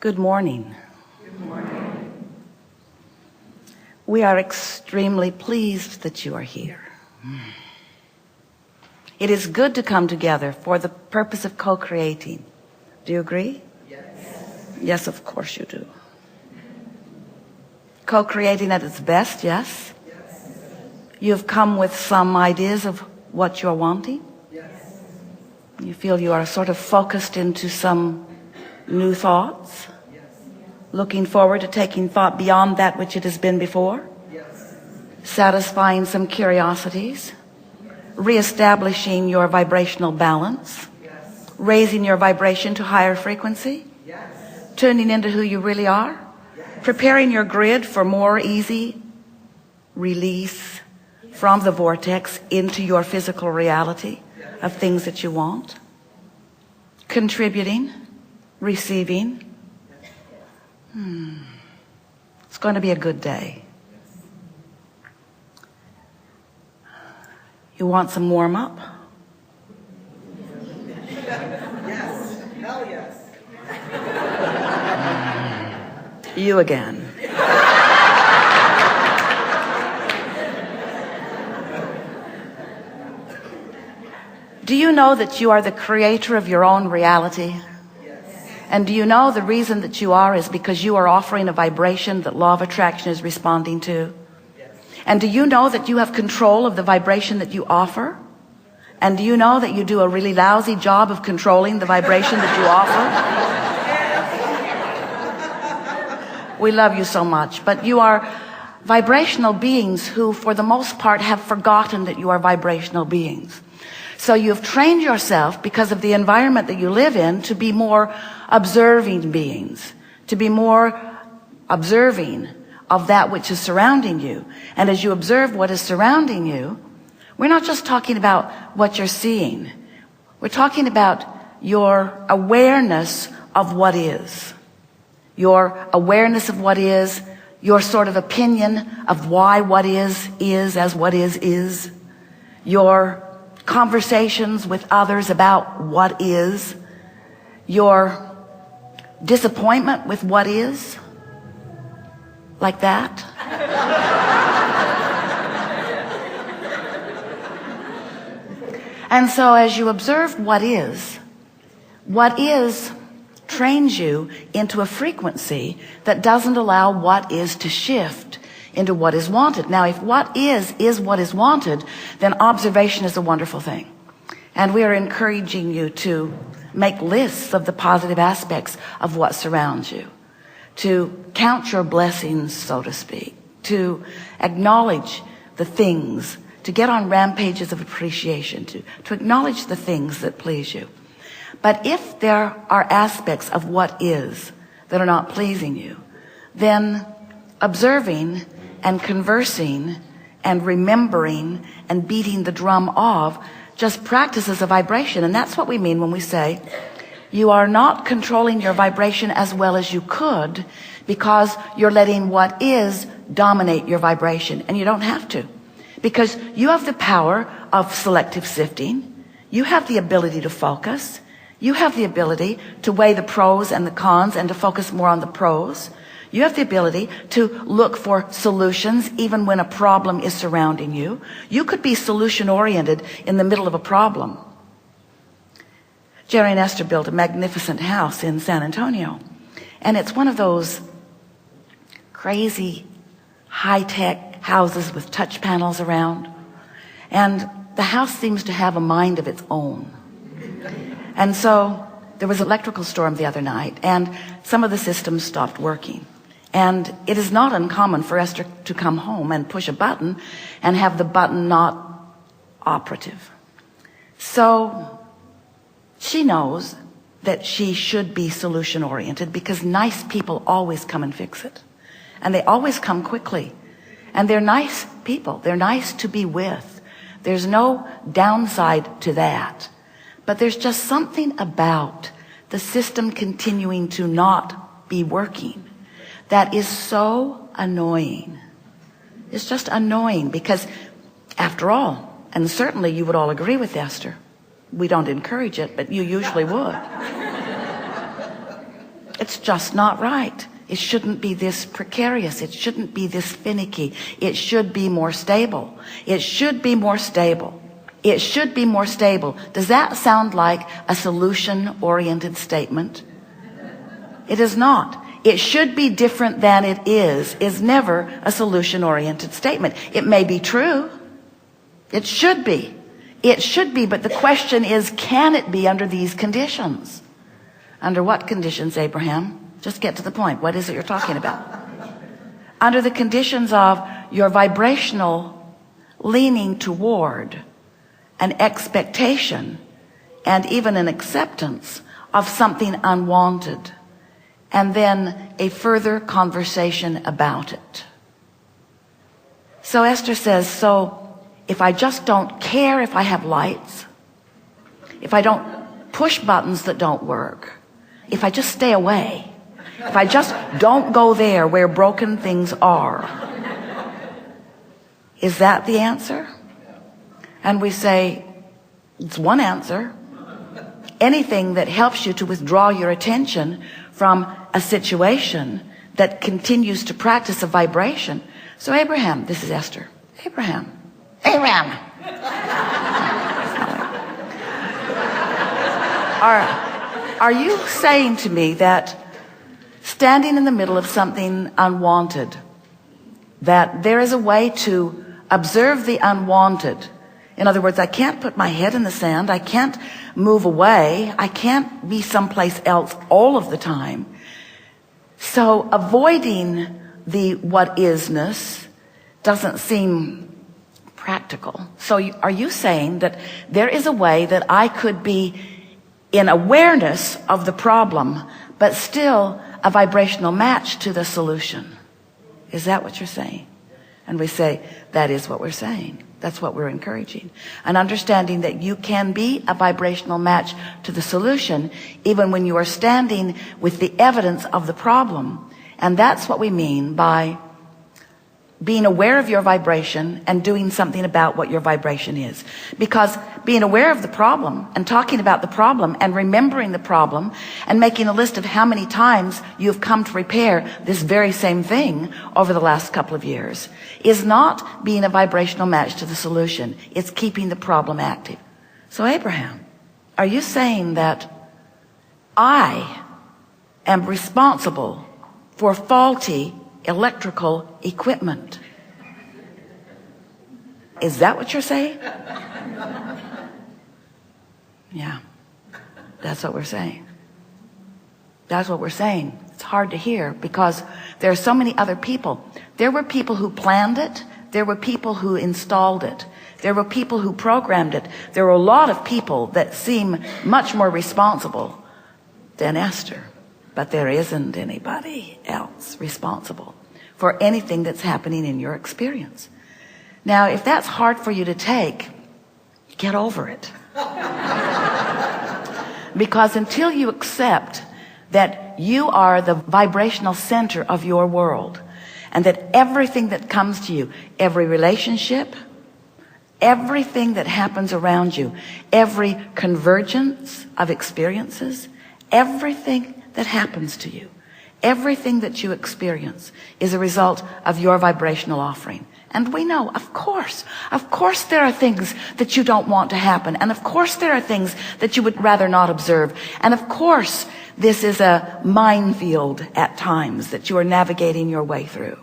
Good morning. Good morning. We are extremely pleased that you are here. It is good to come together for the purpose of co-creating. Do you agree? Yes. Yes, of course you do. Co-creating at its best, yes? Yes. You've come with some ideas of what you're wanting? Yes. You feel you are sort of focused into some new thoughts? Yes. Looking forward to taking thought beyond that which it has been before? Yes. Satisfying some curiosities? Reestablishing your vibrational balance? Yes. Raising your vibration to higher frequency? Yes. Tuning into who you really are? Yes. Preparing your grid for more easy release from the vortex into your physical reality of things that you want? Contributing? Receiving? It's going to be a good day. You want some warm-up? Yes. Hell yes. You again. Do you know that you are the creator of your own reality? And do you know the reason that you are is because you are offering a vibration that law of attraction is responding to? And do you know that you have control of the vibration that you offer? And do you know that you do a really lousy job of controlling the vibration that you offer? We love you so much, but you are vibrational beings who, for the most part, have forgotten that you are vibrational beings. So you've trained yourself, because of the environment that you live in, to be more observing beings, to be more observing of that which is surrounding you. And as you observe what is surrounding you, we're not just talking about what you're seeing. We're talking about your awareness of what is. Your awareness of what is, your sort of opinion of why what is as what is. Your conversations with others about what is, your disappointment with what is, like that. And so as you observe what is trains you into a frequency that doesn't allow what is to shift into what is wanted. Now, if what is what is wanted, then observation is a wonderful thing. And we are encouraging you to make lists of the positive aspects of what surrounds you, to count your blessings, so to speak, to acknowledge the things, to get on rampages of appreciation, to acknowledge the things that please you. But if there are aspects of what is that are not pleasing you, then observing and conversing and remembering and beating the drum of just practices a vibration. And that's what we mean when we say you are not controlling your vibration as well as you could, because you're letting what is dominate your vibration. And you don't have to, because you have the power of selective sifting. You have the ability to focus. You have the ability to weigh the pros and the cons and to focus more on the pros. You have the ability to look for solutions even when a problem is surrounding you. You could be solution oriented in the middle of a problem. Jerry and Esther built a magnificent house in San Antonio. And it's one of those crazy high-tech houses with touch panels around. And the house seems to have a mind of its own. And so there was an electrical storm the other night, and some of the systems stopped working. And it is not uncommon for Esther to come home and push a button and have the button not operative. So she knows that she should be solution oriented, because nice people always come and fix it. And they always come quickly. And they're nice people. They're nice to be with. There's no downside to that. But there's just something about the system continuing to not be working that is so annoying. It's just annoying, because after all, and certainly you would all agree with Esther, we don't encourage it, but you usually would. It's just not right. It shouldn't be this precarious. It shouldn't be this finicky. It should be more stable. It should be more stable. It should be more stable. Does that sound like a solution-oriented statement? It is not. It should be different than it is never a solution-oriented statement. It may be true. It should be. It should be, but the question is, can it be under these conditions? Under what conditions, Abraham? Just get to the point. What is it you're talking about? Under the conditions of your vibrational leaning toward an expectation and even an acceptance of something unwanted, and then a further conversation about it. So Esther says, so if I just don't care if I have lights, if I don't push buttons that don't work, if I just stay away, if I just don't go there where broken things are, is that the answer? And we say, it's one answer. Anything that helps you to withdraw your attention from a situation that continues to practice a vibration. So Abraham, this is Esther. Abraham. Are you saying to me that standing in the middle of something unwanted, that there is a way to observe the unwanted? In other words, I can't put my head in the sand. I can't move away. I can't be someplace else all of the time. So avoiding the what isness doesn't seem practical. So are you saying that there is a way that I could be in awareness of the problem, but still a vibrational match to the solution? Is that what you're saying? And we say, that is what we're saying. That's what we're encouraging. An understanding that you can be a vibrational match to the solution, even when you are standing with the evidence of the problem. And that's what we mean by being aware of your vibration and doing something about what your vibration is. Because being aware of the problem and talking about the problem and remembering the problem and making a list of how many times you've come to repair this very same thing over the last couple of years is not being a vibrational match to the solution. It's keeping the problem active. So Abraham, are you saying that I am responsible for faulty electrical equipment? Is that what you're saying? Yeah, that's what we're saying. That's what we're saying. It's hard to hear because there are so many other people. There were people who planned it. There were people who installed it. There were people who programmed it. There were a lot of people that seem much more responsible than Esther. But there isn't anybody else responsible for anything that's happening in your experience. Now, if that's hard for you to take, get over it. Because until you accept that you are the vibrational center of your world, and that everything that comes to you, every relationship, everything that happens around you, every convergence of experiences, everything that happens to you, everything that you experience is a result of your vibrational offering. And we know, of course there are things that you don't want to happen. And of course there are things that you would rather not observe. And of course this is a minefield at times that you are navigating your way through.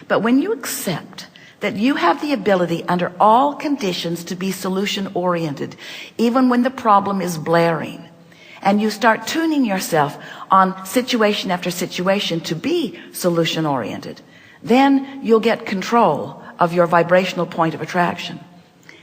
But when you accept that you have the ability under all conditions to be solution oriented, even when the problem is blaring, and you start tuning yourself on situation after situation to be solution oriented, then you'll get control of your vibrational point of attraction.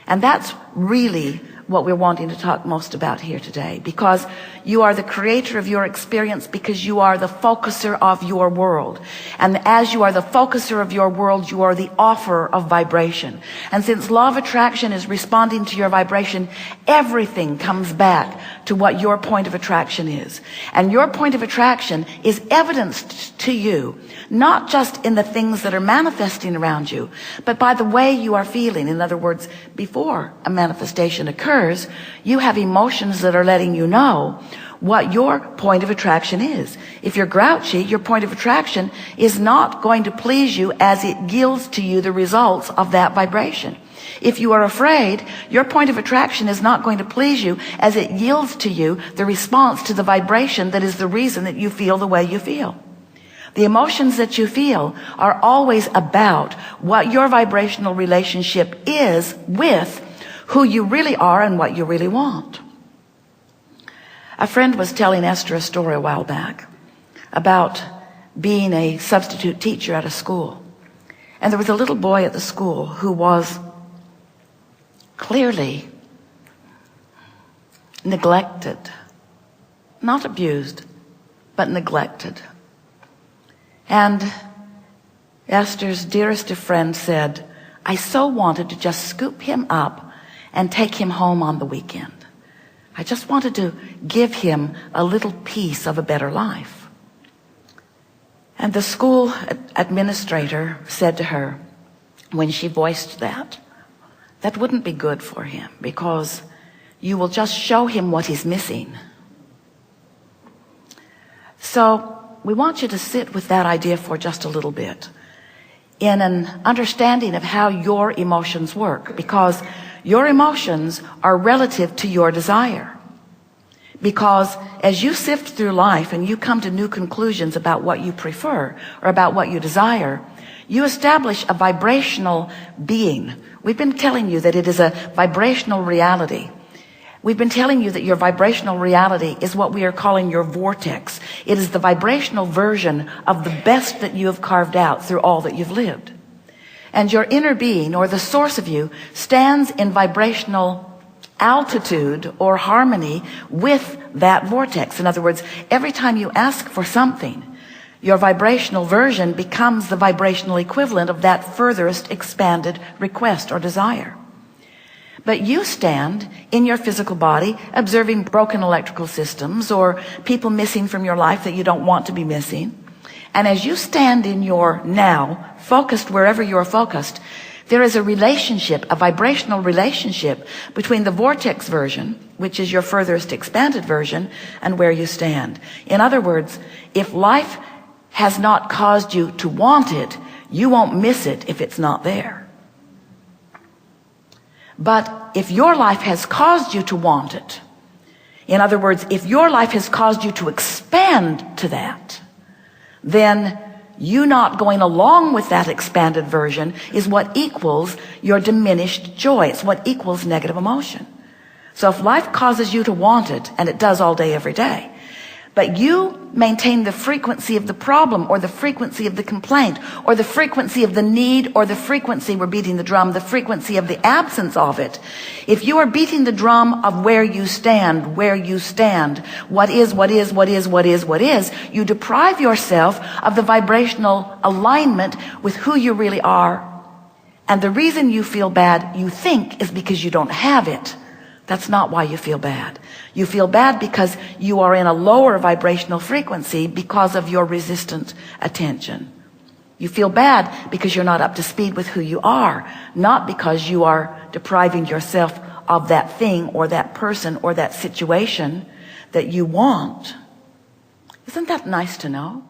And that's really what we're wanting to talk most about here today, because you are the creator of your experience, because you are the focuser of your world. And as you are the focuser of your world, you are the offerer of vibration. And since law of attraction is responding to your vibration, everything comes back to what your point of attraction is. And your point of attraction is evidenced to you, not just in the things that are manifesting around you, but by the way you are feeling. In other words, before a manifestation occurs, you have emotions that are letting you know what your point of attraction is. If you're grouchy, your point of attraction is not going to please you as it yields to you the results of that vibration. If you are afraid, your point of attraction is not going to please you as it yields to you the response to the vibration that is the reason that you feel the way you feel. The emotions that you feel are always about what your vibrational relationship is with who you really are and what you really want. A friend was telling Esther a story a while back about being a substitute teacher at a school. And there was a little boy at the school who was clearly neglected. Not abused, but neglected. And Esther's dearest of friends said, I so wanted to just scoop him up and take him home on the weekend. I just wanted to give him a little piece of a better life. And the school administrator said to her, when she voiced that wouldn't be good for him because you will just show him what he's missing. So we want you to sit with that idea for just a little bit in an understanding of how your emotions work, because your emotions are relative to your desire. Because as you sift through life and you come to new conclusions about what you prefer or about what you desire, you establish a vibrational being. We've been telling you that it is a vibrational reality. We've been telling you that your vibrational reality is what we are calling your vortex. It is the vibrational version of the best that you have carved out through all that you've lived. And your inner being, or the source of you, stands in vibrational altitude or harmony with that vortex. In other words, every time you ask for something, your vibrational version becomes the vibrational equivalent of that furthest expanded request or desire. But you stand in your physical body observing broken electrical systems or people missing from your life that you don't want to be missing. And as you stand in your now, focused wherever you're focused, there is a relationship, a vibrational relationship between the vortex version, which is your furthest expanded version, and where you stand. In other words, if life has not caused you to want it, you won't miss it if it's not there. But if your life has caused you to want it, in other words, if your life has caused you to expand to that, then you not going along with that expanded version is what equals your diminished joy. It's what equals negative emotion. So if life causes you to want it, and it does all day, every day, but you maintain the frequency of the problem or the frequency of the complaint or the frequency of the need or the frequency, we're beating the drum, the frequency of the absence of it. If you are beating the drum of where you stand, what is, you deprive yourself of the vibrational alignment with who you really are. And the reason you feel bad, you think, is because you don't have it. That's not why you feel bad. You feel bad because you are in a lower vibrational frequency because of your resistant attention. You feel bad because you're not up to speed with who you are, not because you are depriving yourself of that thing or that person or that situation that you want. Isn't that nice to know?